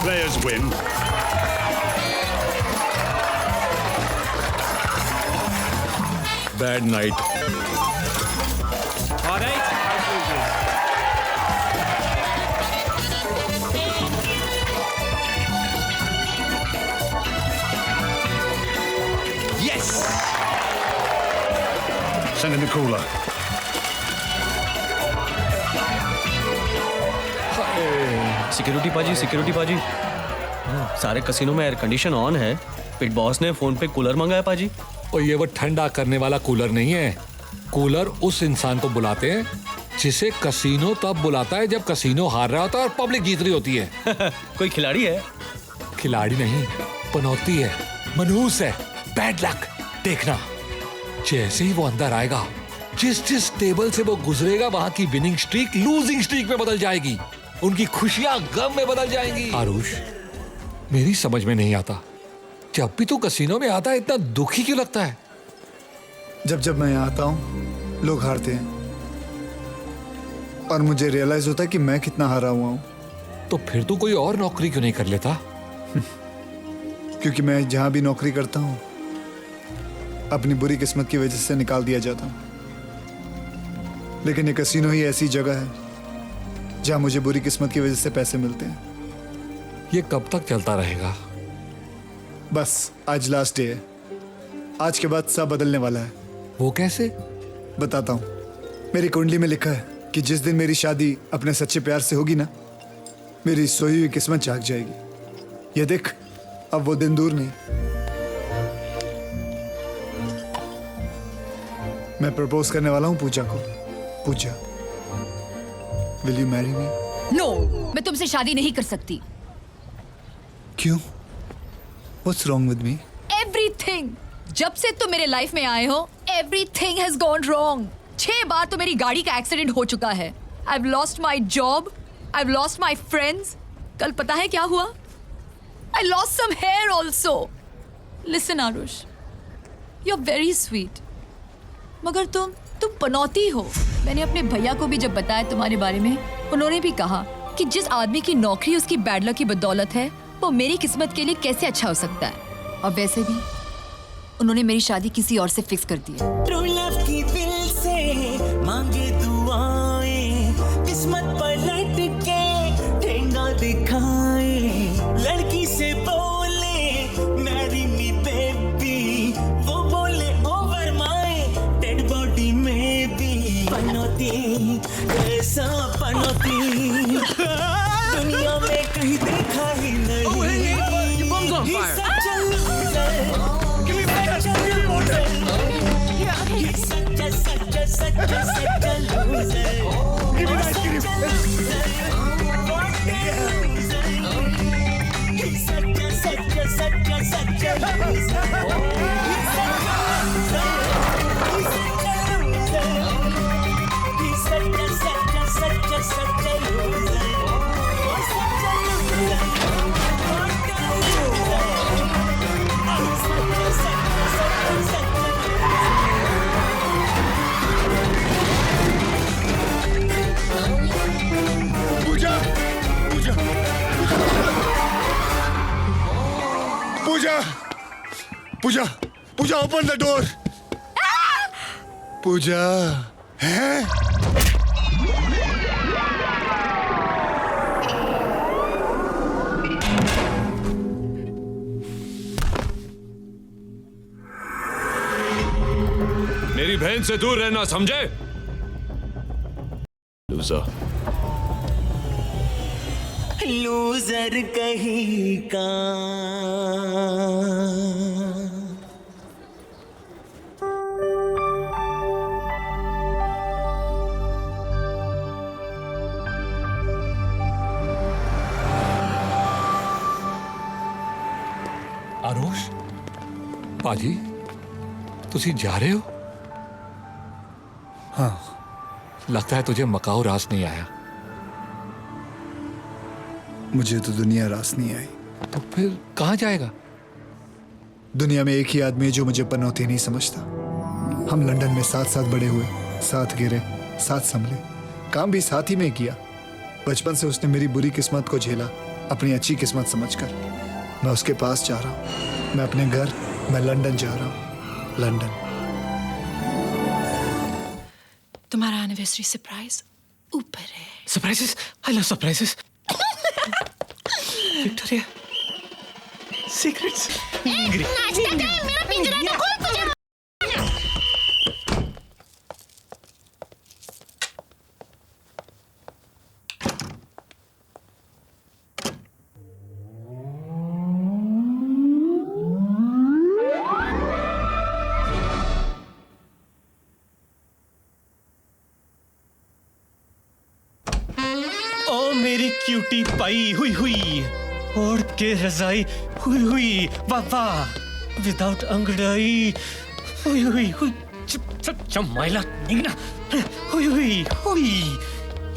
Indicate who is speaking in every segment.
Speaker 1: players win.
Speaker 2: Bad night.
Speaker 3: All right.
Speaker 1: Yes! Send in the cooler.
Speaker 4: Security पाजी सारे casino में air condition on है। पिट boss ने phone पे कूलर मंगाया पाजी।
Speaker 2: और ये वो ठंडा करने वाला कूलर नहीं है। कूलर उस इंसान को बुलाते हैं जिसे कसिनो तब बुलाता है जब कसिनो हार रहा होता है और पब्लिक जीत रही होती है।
Speaker 4: कोई खिलाड़ी है?
Speaker 2: खिलाड़ी नहीं, पनौती है, मनहूस है, बैड लक। देखना, जैसे ही वो अंदर आएगा, जिस जिस टेबल से वो गुजरेगा वहां की विनिंग स्ट्रीक लूजिंग स्ट्रीक में बदल जाएगी। उनकी खुशियां गम में बदल जाएंगी। आरुष, मेरी समझ में नहीं आता, जब भी तू कसिनो में आता है इतना दुखी क्यों लगता है?
Speaker 5: जब जब मैं यहाँ आता हूँ लोग हारते हैं और मुझे रियलाइज होता है कि मैं कितना हारा हुआ हूँ।
Speaker 2: तो फिर तू कोई और नौकरी क्यों नहीं कर लेता?
Speaker 5: क्योंकि मैं जहाँ भी नौकरी करता हूँ अपनी बुरी किस्मत की वजह से निकाल दिया जाता हूँ। लेकिन ये कसिनो ही ऐसी जगह है जहाँ मुझे बुरी किस्मत की वजह से पैसे मिलते हैं।
Speaker 2: ये कब तक चलता रहेगा?
Speaker 5: बस आज लास्ट डे है। आज के बाद सब बदलने वाला है।
Speaker 2: वो कैसे?
Speaker 5: बताता हूँ। मेरी कुंडली में लिखा है कि जिस दिन मेरी शादी अपने सच्चे प्यार से होगी ना, मेरी सोई हुई किस्मत जाग जाएगी। ये देख, अब वो दिन दूर नहीं। मैं प्रपोज करने वाला हूँ पूजा को। Pooja, will you marry me?
Speaker 6: No, मैं तुमसे शादी नहीं कर सकती।
Speaker 5: क्यों? What's wrong with me?
Speaker 6: Everything. जब से तुम मेरे लाइफ में आए हो, everything has gone wrong. 6 बार तो मेरी गाड़ी का एक्सीडेंट हो चुका है। I've lost my job. I've lost my friends. कल पता है क्या हुआ? I lost some hair also. Listen, Arush. You're very sweet. मगर तुम पनौती हो। मैंने अपने भैया को भी जब बताया तुम्हारे बारे में, उन्होंने भी कहा कि जिस आदमी की नौकरी उसकी बैड लक की बदौलत है, वो मेरी किस्मत के लिए कैसे अच्छा हो सकता है। और वैसे भी उन्होंने मेरी शादी किसी और से फिक्स कर दी है।
Speaker 7: ट्रू लव की दिल से मांगे दुआएं, किस्मत पलट के ठेंगा दिखाए, लड़की से बोले मैरी मी बेबी, वो बोले ओवर माय डेड बॉडी में भी। पनौती, ऐसा पनौती दुनिया में कहीं देखा ही नहीं। He's such a loser. He's such a loser. Give me that, give me. What a loser. He's such a loser. He's such a loser. He's such a loser.
Speaker 5: Pooja, Pooja, open the door. Pooja है?
Speaker 2: मेरी बहन से दूर रहना, समझे? Loser.
Speaker 7: Loser कहीं का।
Speaker 2: आरुष, पाजी, तुसी जा रहे हो?
Speaker 5: हाँ।
Speaker 2: लगता है तुझे मकाऊ रास नहीं आया।
Speaker 5: मुझे तो दुनिया रास नहीं आई।
Speaker 2: तो फिर कहाँ जाएगा?
Speaker 5: दुनिया में एक ही आदमी है जो मुझे पनौती नहीं समझता। हम लंदन में साथ साथ बड़े हुए, साथ गिरे, साथ संभले, काम भी साथ ही में किया। बचपन से उसने मेरी बुरी किस्मत को झेला अपनी अच्छी किस्मत समझकर। मैं उसके पास जा रहा हूँ, मैं अपने घर, मैं लंदन जा रहा हूँ, लंदन।
Speaker 1: तुम्हारा एनिवर्सरी सरप्राइज ऊपर है।
Speaker 4: Surprises, I love surprises. Victoria, secrets.
Speaker 1: मेरा पिंजरा तो खोल तुझे।
Speaker 4: ओ मेरी क्यूटी पाई हुई हुई, ओढ़ के रजाई हुई हुई, वाह वाह, विदाउट अंगड़ाई हुई हुई हुई, चमाइला निगना हुई हुई हुई,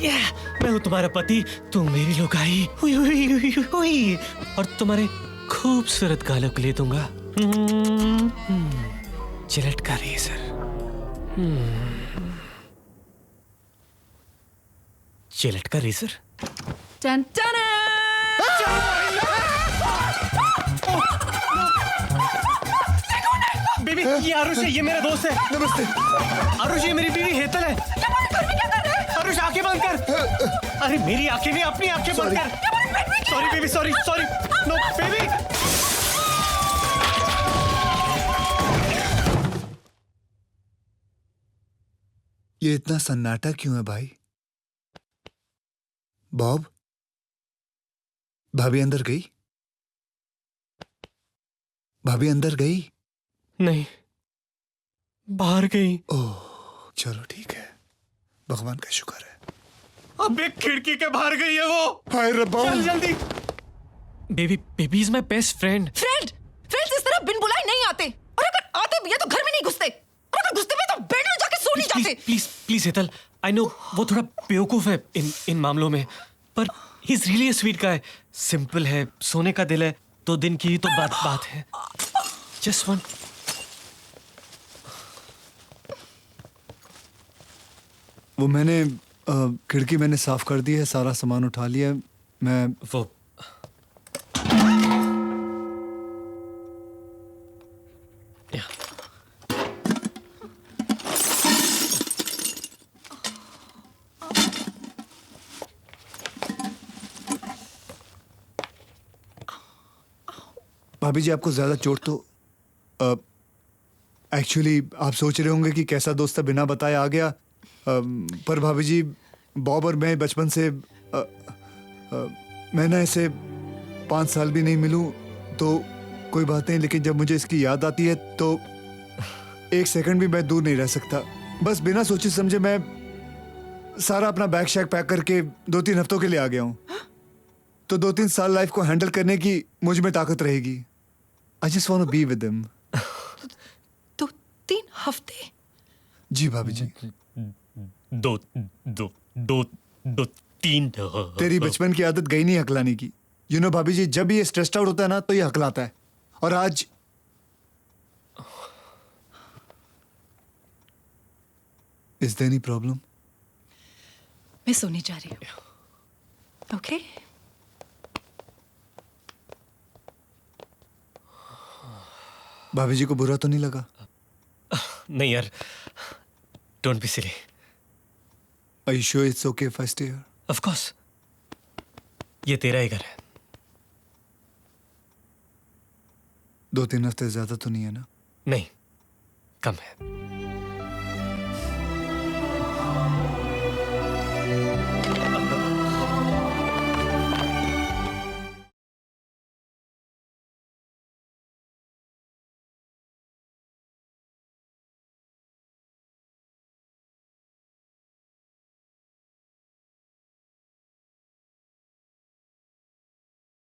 Speaker 4: या मैं हूँ तुम्हारा पति, तुम मेरी लुगाई हुई हुई हुई हुई, और तुम्हारे खूबसूरत गालों को ले दूंगा जिलेट का रेजर, जिलेट का रेजर।
Speaker 6: टन टन।
Speaker 4: बेबी, ये आरुष है, ये मेरा दोस्त है।
Speaker 5: नमस्ते।
Speaker 4: आरुष, ये मेरी बीवी हेतल है। आरुष, आंखें बंद कर। अरे मेरी आंखें नहीं, अपनी आंखें बंद कर। Sorry baby, sorry sorry, no baby.
Speaker 5: ये इतना सन्नाटा क्यों है भाई? बॉब, भाभी अंदर गई? भाभी अंदर गई?
Speaker 4: नहीं, बाहर गई।
Speaker 5: ओह, चलो ठीक है, भगवान का शुक्र है।
Speaker 4: अब एक खिड़की के बाहर गई है वो।
Speaker 5: हाय रब्बा।
Speaker 4: चल जल्दी। Baby, baby is my best friend.
Speaker 6: Friends इस तरह बिन बुलाए नहीं आते, और अगर आते भी है तो घर में नहीं घुसते, और अगर घुसते भी तो बेड में जाके सो नहीं जाते।
Speaker 4: Please please Hetal, I know वो थोड़ा बेवकूफ है इन मामलों में, पर he is really a sweet guy. Simple है, सोने का दिल है, 2 दिन की ही तो बात है। Just one.
Speaker 5: वो मैंने खिड़की मैंने साफ कर दी है, सारा सामान उठा लिया है। मैं
Speaker 4: वो
Speaker 5: भाभी जी, आपको ज्यादा चोट तो एक्चुअली आप सोच रहे होंगे कि कैसा दोस्त है, बिना बताए आ गया। पर भाभी जी, बॉब और मैं बचपन से मैं ना ऐसे 5 साल भी नहीं मिलूं तो कोई बात नहीं, लेकिन जब मुझे इसकी याद आती है तो 1 सेकंड भी मैं दूर नहीं रह सकता। बस बिना सोचे समझे मैं सारा अपना बैग शैग पैक करके 2-3 हफ्तों के लिए आ गया हूँ। तो 2-3 साल लाइफ को हैंडल करने की मुझ में ताकत रहेगी। I just want to be with him.
Speaker 1: 2-3 हफ्ते?
Speaker 5: जी भाभी जी।
Speaker 4: दो 3।
Speaker 5: तेरी बचपन की आदत गई नहीं हकलाने की। यू नो भाभी जी, जब ये स्ट्रेस्ड आउट होता है ना तो ये हकलाता है, और आज इज देयर एनी प्रॉब्लम?
Speaker 1: मैं सोने जा रही हूँ। ओके?
Speaker 5: भाभी जी को बुरा तो नहीं लगा?
Speaker 4: नहीं यार, don't be silly.
Speaker 5: Are you sure it's okay if I stay here?
Speaker 4: Of course, ये तेरा ही घर है।
Speaker 5: 2-3 हफ्ते ज्यादा तो नहीं है ना?
Speaker 4: नहीं, कम है।